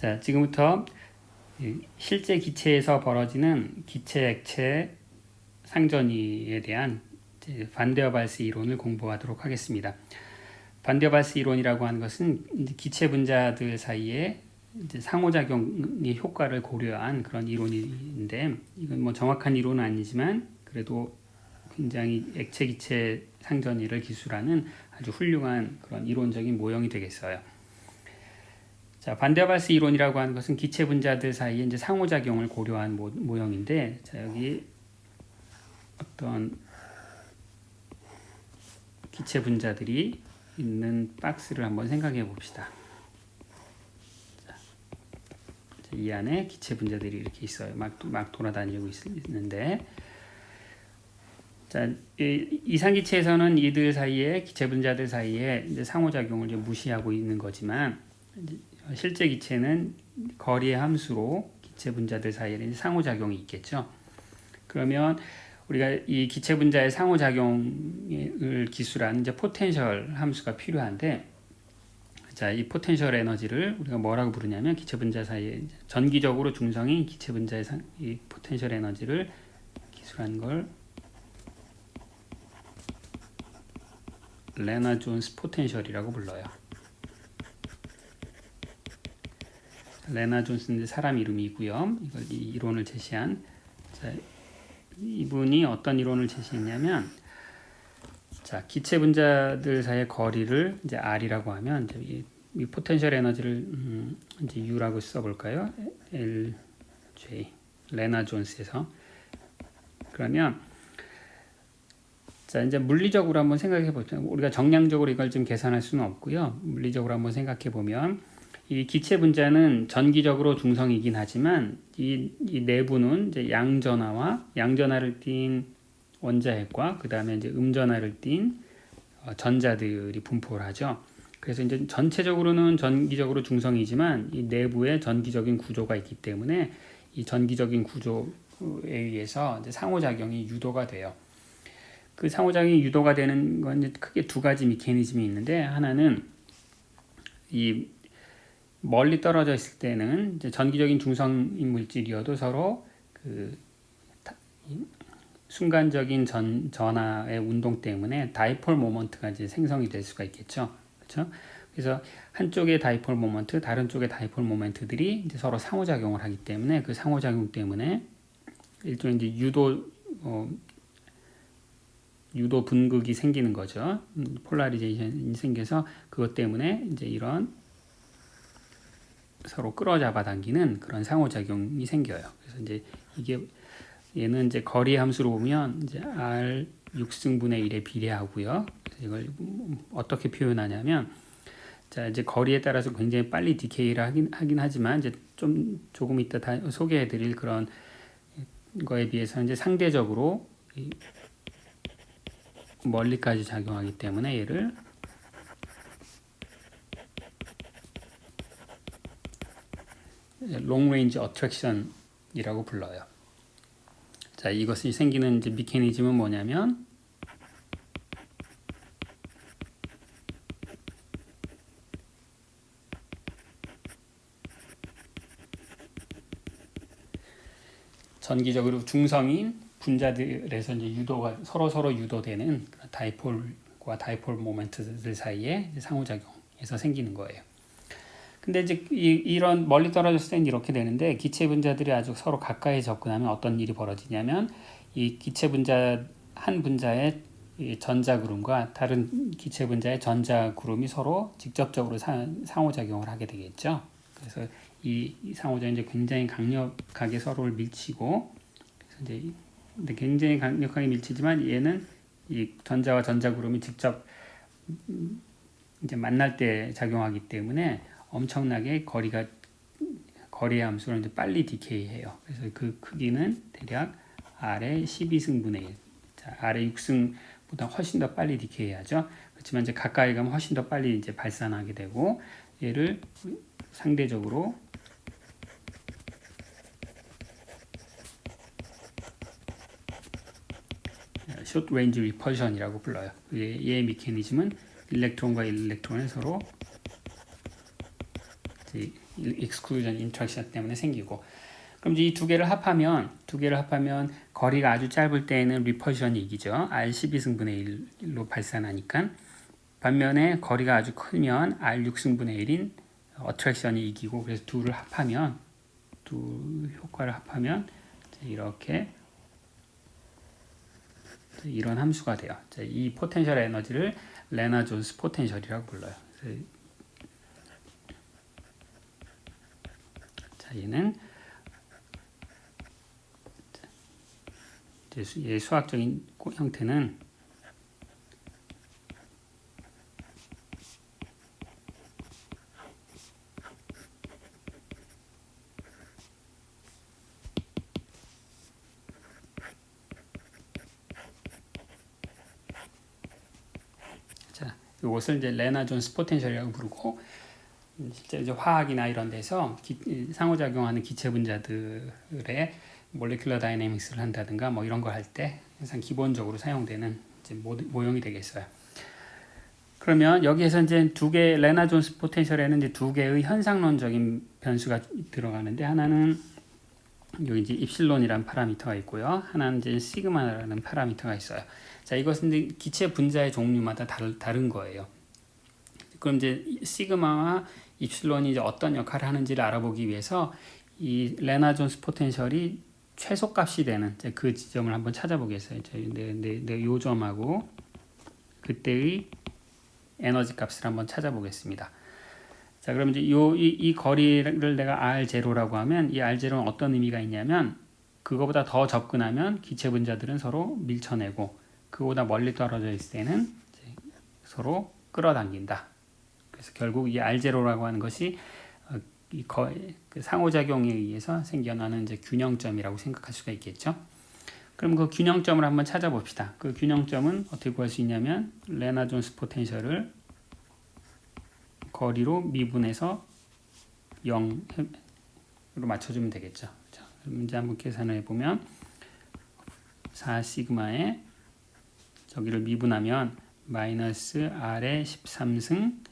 자, 지금부터 실제 기체에서 벌어지는 기체 액체 상전이에 대한 반데어발스 이론을 공부하도록 하겠습니다. 반데어발스 이론이라고 하는 것은 기체 분자들 사이에 상호작용의 효과를 고려한 그런 이론인데, 이건 뭐 정확한 이론은 아니지만 그래도 굉장히 액체 기체 상전이를 기술하는 아주 훌륭한 그런 이론적인 모형이 되겠어요. 자, 반데어발스 이론이라고 하는 것은 기체 분자들 사이에 이제 상호작용을 고려한 모형인데, 자, 여기 어떤 기체 분자들이 있는 박스를 한번 생각해 봅시다. 자, 이 안에 기체 분자들이 이렇게 있어요. 막 돌아다니고 있는데, 자, 이상기체에서는 이들 사이에 기체 분자들 사이에 이제 상호작용을 이제 무시하고 있는 거지만, 실제 기체는 거리의 함수로 기체 분자들 사이에 상호작용이 있겠죠. 그러면 우리가 이 기체 분자의 상호작용을 기술한 이제 포텐셜 함수가 필요한데, 자, 이 포텐셜 에너지를 우리가 뭐라고 부르냐면, 기체 분자 사이에 전기적으로 중성인 기체 분자의 이 포텐셜 에너지를 기술한 걸 레나존스 포텐셜이라고 불러요. 레나존스는 사람 이름이고요. 이 이론을 제시한, 자, 이분이 어떤 이론을 제시했냐면, 자, 기체 분자들 사이의 거리를 이제 R이라고 하면, 이제 이 포텐셜 에너지를 이제 U라고 써볼까요? LJ 레나존스에서. 그러면 자, 이제 물리적으로 한번 생각해 보죠. 우리가 정량적으로 이걸 좀 계산할 수는 없고요. 물리적으로 한번 생각해 보면, 이 기체 분자는 전기적으로 중성이긴 하지만 이 내부는 이제 양전하를 띤 원자핵과 그 다음에 이제 음전하를 띤 전자들이 분포를 하죠. 그래서 이제 전체적으로는 전기적으로 중성이지만 이 내부에 전기적인 구조가 있기 때문에 이 전기적인 구조에 의해서 이제 상호작용이 유도가 돼요. 그 상호작용이 유도가 되는 건 이제 크게 두 가지 메커니즘이 있는데, 하나는 이 멀리 떨어져 있을 때는 이제 전기적인 중성인 물질이어도 서로 그 순간적인 전하의 운동 때문에 다이폴 모먼트가 이제 생성이 될 수가 있겠죠. 그렇죠? 그래서 한쪽의 다이폴 모먼트, 다른 쪽의 다이폴 모멘트들이 이제 서로 상호작용을 하기 때문에 그 상호작용 때문에 일종의 이제 유도 분극이 생기는 거죠. 폴라리제이션이 생겨서 그것 때문에 이제 이런 서로 끌어잡아 당기는 그런 상호작용이 생겨요. 그래서 이제 얘는 이제 거리 함수로 보면 이제 R 6승분의 1에 비례하고요. 이걸 어떻게 표현하냐면, 자, 이제 거리에 따라서 굉장히 빨리 디케이를 하긴 하지만, 이제 조금 이따 소개해 드릴 그런 거에 비해서 이제 상대적으로 멀리까지 작용하기 때문에 얘를 롱 레인지 어트랙션이라고 불러요. 자, 이것이 생기는 이제 메커니즘은 뭐냐면, 전기적으로 중성인 분자들에서 이제 유도가 서로 유도되는 다이폴과 다이폴 모멘트들 사이에 상호작용에서 생기는 거예요. 근데 이제 이런 멀리 떨어졌을 때는 이렇게 되는데, 기체 분자들이 아주 서로 가까이 접근하면 어떤 일이 벌어지냐면, 이 기체 분자 한 분자의 전자 그룹과 다른 기체 분자의 전자 그룹이 서로 직접적으로 상호작용을 하게 되겠죠. 그래서 이 상호작용이 이제 굉장히 강력하게 서로를 밀치고, 그래서 이제 굉장히 강력하게 밀치지만 얘는 이 전자와 전자 그룹이 직접 이제 만날 때 작용하기 때문에 엄청나게 거리의 함수를 이제 빨리 디케이해요. 그래서 그 크기는 대략 R의 12승분의 1. 자, R의 6승보다 훨씬 더 빨리 디케이하죠. 그렇지만 이제 가까이 가면 훨씬 더 빨리 이제 발산하게 되고, 얘를 상대적으로 숏 레인지 리펄션이라고 불러요. 얘의 메커니즘은 일렉트론과 일렉트론을 서로 exclusion interaction 때문에 생기고. 그럼 이제 이 두 개를 합하면 거리가 아주 짧을 때에는 repulsion이 이기죠. R 12승분의 1로 발산하니까. 반면에 거리가 아주 크면 R 6승분의 1인 attraction이 이기고, 그래서 두 효과를 합하면 이렇게 이런 함수가 돼요. 이 포텐셜 에너지를 레나 존스 포텐셜이라고 불러요. 자, 얘는 얘 수학적인 형태는 이것을 이제 레나 존스 포텐셜이라고 부르고, 실제 이제 화학이나 이런 데서 상호작용하는 기체 분자들의 몰레큘러 다이내믹스를 한다든가 뭐 이런 걸 할 때 항상 기본적으로 사용되는 이제 모형이 되겠어요. 그러면 여기에서 이제 레나 존스 포텐셜에는 이제 두 개의 현상론적인 변수가 들어가는데, 하나는 여기 이제 입실론이라는 파라미터가 있고요. 하나는 이제 시그마라는 파라미터가 있어요. 자, 이것은 이제 기체 분자의 종류마다 다른 거예요. 그럼 이제 시그마와 입실론이 이제 어떤 역할을 하는지를 알아보기 위해서 이 레나 존스 포텐셜이 최소값이 되는 그 지점을 한번 찾아보겠어요. 요 점하고 그때의 에너지 값을 한번 찾아보겠습니다. 자, 그럼 이제 이 거리를 내가 R0라고 하면, 이 R0는 어떤 의미가 있냐면, 그거보다 더 접근하면 기체 분자들은 서로 밀쳐내고, 그거보다 멀리 떨어져 있을 때는 서로 끌어당긴다. 그래서 결국 이 R0라고 하는 것이 그 상호작용에 의해서 생겨나는 이제 균형점이라고 생각할 수가 있겠죠. 그럼 그 균형점을 한번 찾아봅시다. 그 균형점은 어떻게 구할 수 있냐면, 레나 존스 포텐셜을 거리로 미분해서 0으로 맞춰주면 되겠죠. 자, 문제 한번 계산을 해보면 4시그마에 저기를 미분하면 마이너스 R의 13승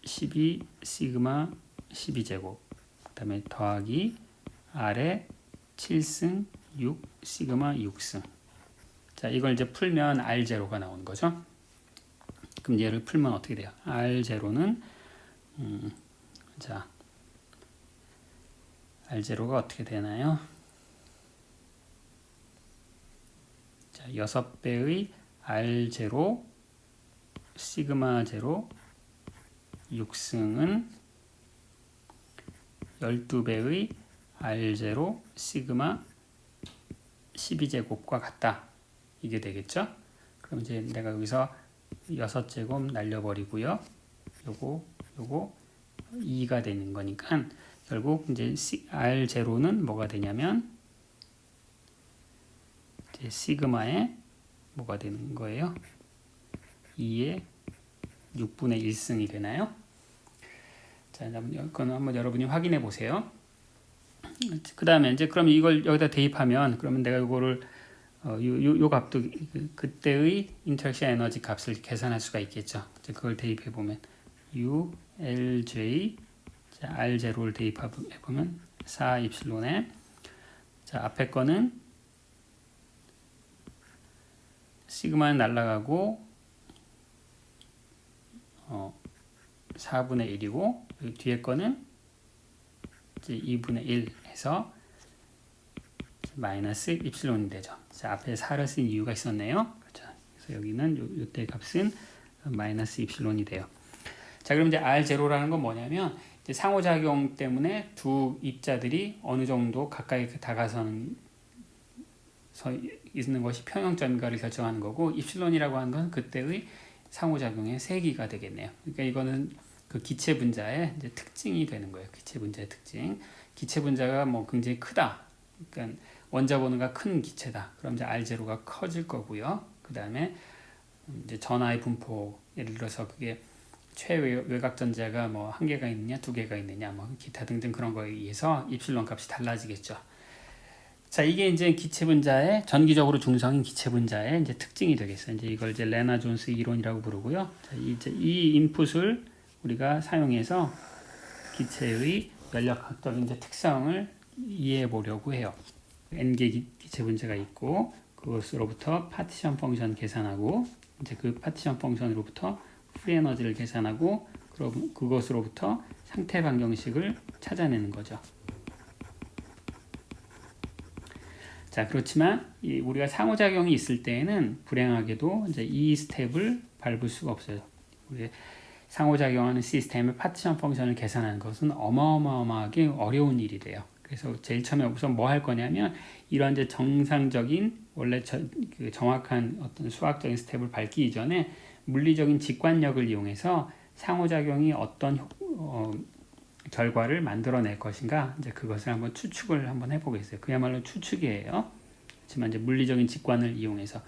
12 시그마 12제곱, 그 다음에 더하기 R의 7승 6 시그마 6승. 자, 이걸 이제 풀면 R0가 나오는 거죠. 그럼 얘를 풀면 어떻게 돼요? R0는 자, R0가 어떻게 되나요? 자, 6배의 R0 시그마 0 6승은 12배의 R0 시그마 12제곱과 같다. 이게 되겠죠? 그럼 이제 내가 여기서 6제곱 날려버리고요. 요거 2가 되는 거니까 결국 이제 R0는 뭐가 되냐면 이제 시그마에 뭐가 되는 거예요? 2의 6분의 1승이 되나요? 자, 이건 한번 여러분이 확인해 보세요. 그 다음에 이제 그럼 이걸 여기다 대입하면, 그러면 내가 이거를 요 값도 그때의 인터랙션 에너지 값을 계산할 수가 있겠죠. 이제 그걸 대입해 보면 U L J, 자, R0를 대입해 보면 4 입실론에, 자, 앞에 거는 시그마는 날라가고 4분의 1이고, 뒤에 거는 이제 2분의 1 해서 마이너스 입실론이 되죠. 자, 앞에 4를 쓴 이유가 있었네요. 그렇죠. 그래서 여기는 요때 값은 마이너스 입실론이 돼요. 자, 그럼 이제 R0라는 건 뭐냐면, 이제 상호작용 때문에 두 입자들이 어느 정도 가까이 다가서는 있는 것이 평형점인가를 결정하는 거고, 입실론이라고 하는 건 그때의 상호작용의 세기가 되겠네요. 그러니까 이거는 그 기체 분자의 이제 특징이 되는 거예요. 기체 분자의 특징. 기체 분자가 뭐 굉장히 크다. 그러니까 원자번호가 큰 기체다. 그럼 이제 R0가 커질 거고요. 그 다음에 이제 전하의 분포, 예를 들어서 그게 최외곽 전자가 뭐 1개가 있느냐, 2개가 있느냐, 뭐 기타 등등 그런 거에 의해서 입실론 값이 달라지겠죠. 자, 이게 이제 기체 분자의 전기적으로 중성인 기체 분자의 이제 특징이 되겠어요. 이제 이걸 이제 레나 존스 이론이라고 부르고요. 자, 이제 이 인풋을 우리가 사용해서 기체의 연력학적인 이제 특성을 이해해 보려고 해요. n개 기체 분자가 있고 그것으로부터 파티션 펑션 계산하고 이제 그 파티션 펑션으로부터 프리 에너지를 계산하고 그럼 그것으로부터 상태 방정식을 찾아내는 거죠. 자, 그렇지만 우리가 상호작용이 있을 때에는 불행하게도 이제 이 스텝을 밟을 수가 없어요. 우리 상호작용하는 시스템의 파티션 펑션을 계산하는 것은 어마어마하게 어려운 일이래요. 그래서 제일 처음에 우선 뭐 할 거냐면 이런 이제 정상적인 원래 그 정확한 어떤 수학적인 스텝을 밟기 이전에 물리적인 직관력을 이용해서 상호작용이 어떤 결과를 만들어낼 것인가 이제 그것을 한번 추측을 한번 해보겠어요. 그야말로 추측이에요. 하지만 이제 물리적인 직관을 이용해서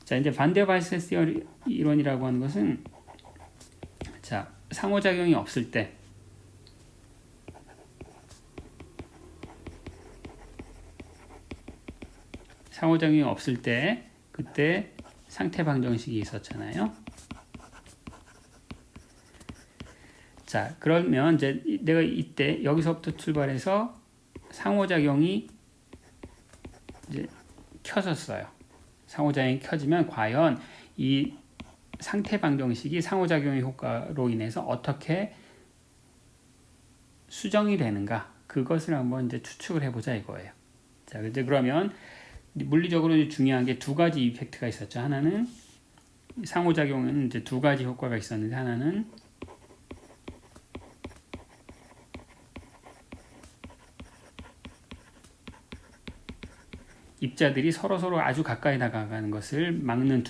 자 이제 반데바이스 이론이라고 하는 것은 자 상호작용이 없을 때 상호작용이 없을 때 그때 상태 방정식이 있었잖아요. 자, 그러면 이제 내가 이때 여기서부터 출발해서 상호작용이 이제 켜졌어요. 상호작용이 켜지면 과연 이 상태 방정식이 상호작용의 효과로 인해서 어떻게 수정이 되는가 그것을 한번 이제 추측을 해보자 이거예요. 자, 이제 그러면 물리적으로 중요한 게 두 가지 이펙트가 있었죠. 하나는 상호작용은 이제 두 가지 효과가 있었는데 하나는 입자들이 서로 아주 가까이 다가가는 것을 막는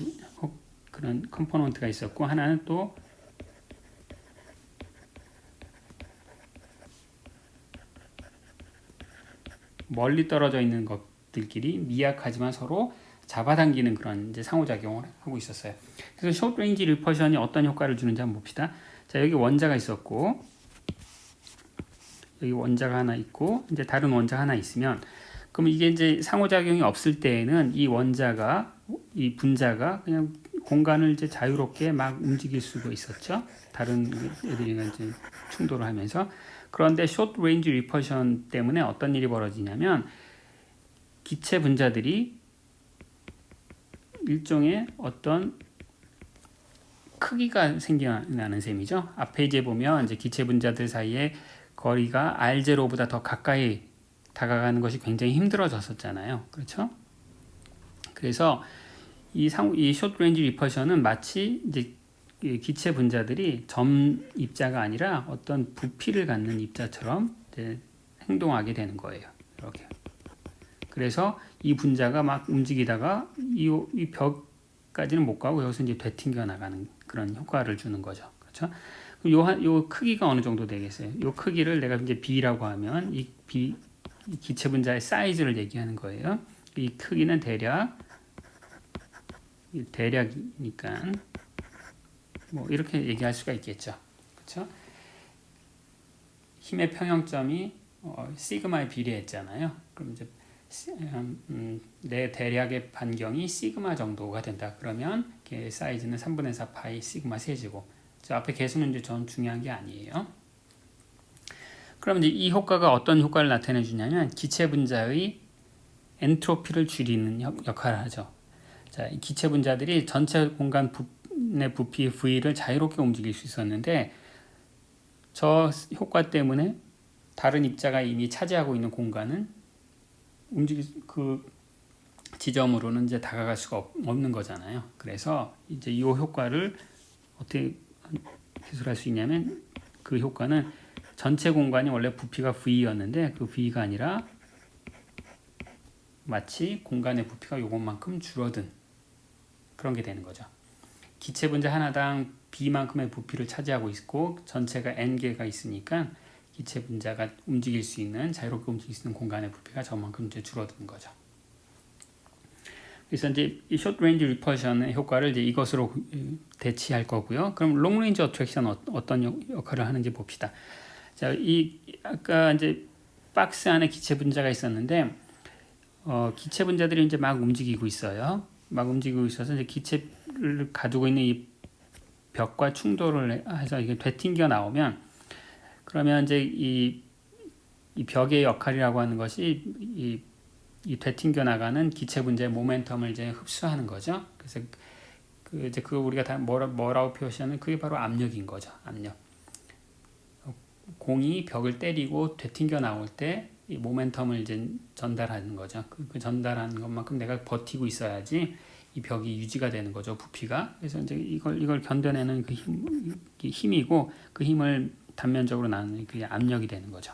그런 컴포넌트가 있었고 하나는 또 멀리 떨어져 있는 것들끼리 미약하지만 서로 잡아당기는 그런 이제 상호작용을 하고 있었어요. 그래서 숏 레인지 리퍼션이 어떤 효과를 주는지 한번 봅시다. 자, 여기 원자가 있었고 여기 원자가 하나 있고 이제 다른 원자가 하나 있으면 그럼 이게 이제 상호작용이 없을 때에는 이 원자가 이 분자가 그냥 공간을 이제 자유롭게 막 움직일 수가 있었죠. 다른 애들이랑 이제 충돌을 하면서. 그런데 숏 레인지 리퍼션 때문에 어떤 일이 벌어지냐면 기체 분자들이 일종의 어떤 크기가 생겨나는 셈이죠. 앞에 이제 보면 이제 기체 분자들 사이에 거리가 R0보다 더 가까이 다가가는 것이 굉장히 힘들어졌었잖아요. 그렇죠? 그래서 이 숏 레인지 리퍼션은 마치 이제 기체 분자들이 점 입자가 아니라 어떤 부피를 갖는 입자처럼 이제 행동하게 되는 거예요. 이렇게. 그래서 이 분자가 막 움직이다가 이 벽까지는 못 가고 여기서 이제 되튕겨 나가는 그런 효과를 주는 거죠. 그렇죠? 요 크기가 어느 정도 되겠어요? 요 크기를 내가 이제 B라고 하면 이 기체 분자의 사이즈를 얘기하는 거예요. 이 크기는 대략이니까 뭐 이렇게 얘기할 수가 있겠죠. 그렇죠? 힘의 평형점이 시그마에 비례했잖아요. 그럼 이제 내 대략의 반경이 시그마 정도가 된다. 그러면 걔 사이즈는 3분의 4 파이 시그마 세제곱. 저 앞에 개수는 이제 전 중요한 게 아니에요. 그럼 이제 이 효과가 어떤 효과를 나타내 주냐면 기체 분자의 엔트로피를 줄이는 역할을 하죠. 자, 이 기체 분자들이 전체 공간 의 부피 V를 자유롭게 움직일 수 있었는데 저 효과 때문에 다른 입자가 이미 차지하고 있는 공간은 그 지점으로는 이제 다가갈 수가 없는 거잖아요. 그래서 이제 이 효과를 어떻게 기술할 수 있냐면 그 효과는 전체 공간이 원래 부피가 V였는데 그 V가 아니라 마치 공간의 부피가 요것만큼 줄어든 그런 게 되는 거죠. 기체 분자 하나당 B만큼의 부피를 차지하고 있고 전체가 N개가 있으니까 기체 분자가 움직일 수 있는 자유롭게 움직일 수 있는 공간의 부피가 저만큼 이제 줄어드는 거죠. 그래서 이제 이 숏 레인지 리퍼션의 효과를 이제 이것으로 대치할 거고요. 그럼 롱 레인지 어트랙션 어떤 역할을 하는지 봅시다. 자, 아까 이제 박스 안에 기체 분자가 있었는데 기체 분자들이 이제 막 움직이고 있어요. 막 움직이고 있어서 이제 기체를 가지고 있는 이 벽과 충돌을 해서 이게 되튕겨 나오면 그러면 이제 이 벽의 역할이라고 하는 것이 이 되튕겨 나가는 기체 분자의 모멘텀을 이제 흡수하는 거죠. 그래서 이제 그거 우리가 다 뭐라고 표시하는 그게 바로 압력인 거죠. 압력. 공이 벽을 때리고 되튕겨 나올 때 이 모멘텀을 이제 전달하는 거죠. 그 전달하는 것만큼 내가 버티고 있어야지 이 벽이 유지가 되는 거죠. 부피가. 그래서 이제 이걸 견뎌내는 그 힘이고 그 힘을 단면적으로 나누는 그게 압력이 되는 거죠.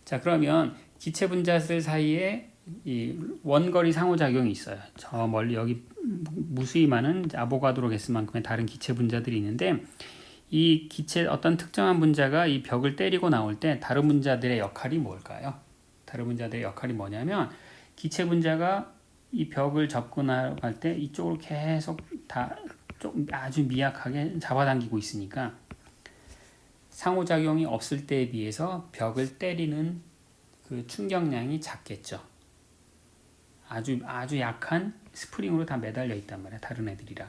자, 그러면 기체 분자들 사이에 이 원거리 상호작용이 있어요. 저 멀리 여기 무수히 많은 아보가드로 개수만큼의 다른 기체 분자들이 있는데 이 기체 어떤 특정한 분자가 이 벽을 때리고 나올 때 다른 분자들의 역할이 뭘까요? 다른 분자들의 역할이 뭐냐면 기체 분자가 이 벽을 접근할 때 이쪽으로 계속 다 좀 아주 미약하게 잡아당기고 있으니까 상호작용이 없을 때에 비해서 벽을 때리는 그 충격량이 작겠죠. 아주 약한 스프링으로 다 매달려 있단 말이야. 다른 애들이랑.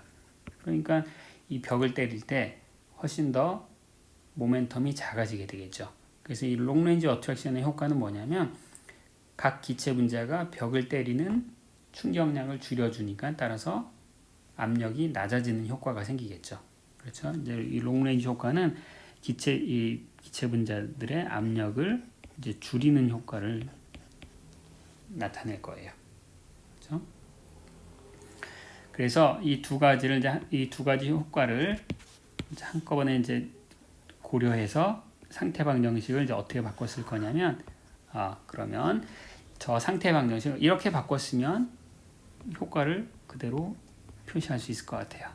그러니까 이 벽을 때릴 때 훨씬 더 모멘텀이 작아지게 되겠죠. 그래서 이 롱레인지 어트랙션의 효과는 뭐냐면 각 기체 분자가 벽을 때리는 충격량을 줄여주니까 따라서 압력이 낮아지는 효과가 생기겠죠. 그렇죠. 이제 이 롱레인지 효과는 기체 분자들의 압력을 이제 줄이는 효과를 나타낼 거예요. 그렇죠? 그래서 이 두 가지 효과를 이제 한꺼번에 이제 고려해서 상태 방정식을 이제 어떻게 바꿨을 거냐면 그러면 저 상태 방정식을 이렇게 바꿨으면 효과를 그대로 표시할 수 있을 것 같아요.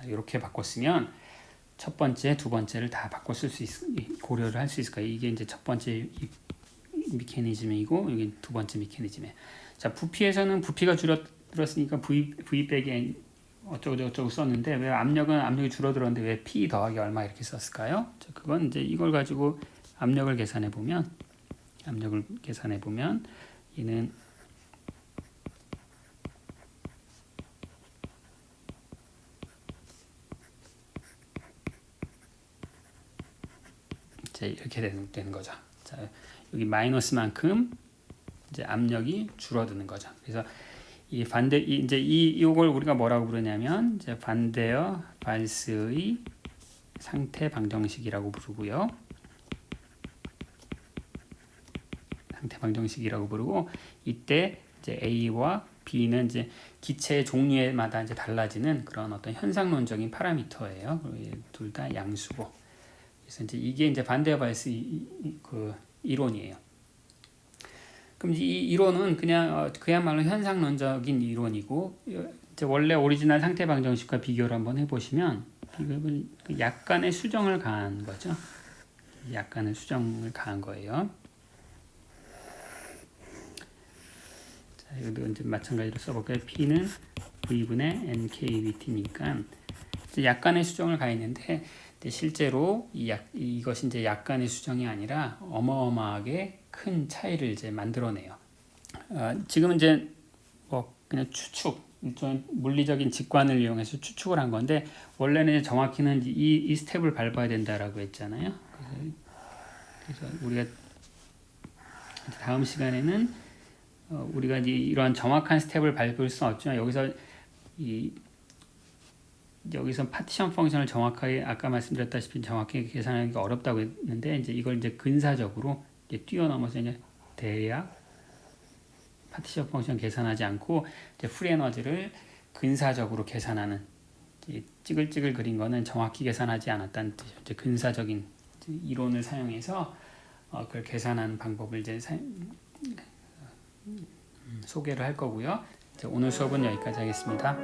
이렇게 바꿨으면 첫 번째, 두 번째를 다 고려를 할 수 있을 거예요. 이게 이제 첫 번째 메커니즘이고 이게 두 번째 메커니즘이에요. 자, 부피에서는 부피가 줄어들었으니까 V 빼기 N 어쩌고 썼는데 왜 압력이 줄어들었는데 왜 P 더하기 얼마 이렇게 썼을까요? 자, 그건 이제 이걸 가지고 압력을 계산해 보면 얘는 이렇게 되는 거죠. 자, 여기 마이너스만큼 이제 압력이 줄어드는 거죠. 그래서 이걸 우리가 뭐라고 부르냐면 이제 반데어 발스의 상태 방정식이라고 부르고요. 상태 방정식이라고 부르고 이때 이제 A와 B는 이제 기체의 종류마다 이제 달라지는 그런 어떤 현상론적인 파라미터예요. 둘 다 양수고. 그래서 이제 이게 이제 반데어 발스 그 이론이에요. 그럼 이 이론은 그야말로 현상론적인 이론이고 이제 원래 오리지널 상태 방정식과 비교를 한번 해보시면 이걸 약간의 수정을 가한 거죠. 약간의 수정을 가한 거예요. 자, 이것도 이제 마찬가지로 써볼까요? P는 V분의 NKBT니까 약간의 수정을 가했는데 실제로 이것이 이제 약간의 수정이 아니라 어마어마하게 큰 차이를 이제 만들어내요. 지금은 이제 뭐 그냥 일종의 물리적인 직관을 이용해서 추측을 한 건데 원래는 정확히는 이 스텝을 밟아야 된다라고 했잖아요. 그래서 우리가 다음 시간에는 우리가 이제 이러한 정확한 스텝을 밟을 수는 없지만 여기서 파티션 펑션을 정확하게 아까 말씀드렸다시피 정확하게 계산하기가 어렵다고 했는데 이걸 근사적으로 뛰어넘어서 이제 대략 파티션 펑션 계산하지 않고 프리 에너지를 근사적으로 계산하는 찌글찌글 그린 거는 정확히 계산하지 않았다는 뜻이죠. 근사적인 이론을 사용해서 그걸 계산하는 방법을 이제 소개를 할 거고요. 오늘 수업은 여기까지 하겠습니다.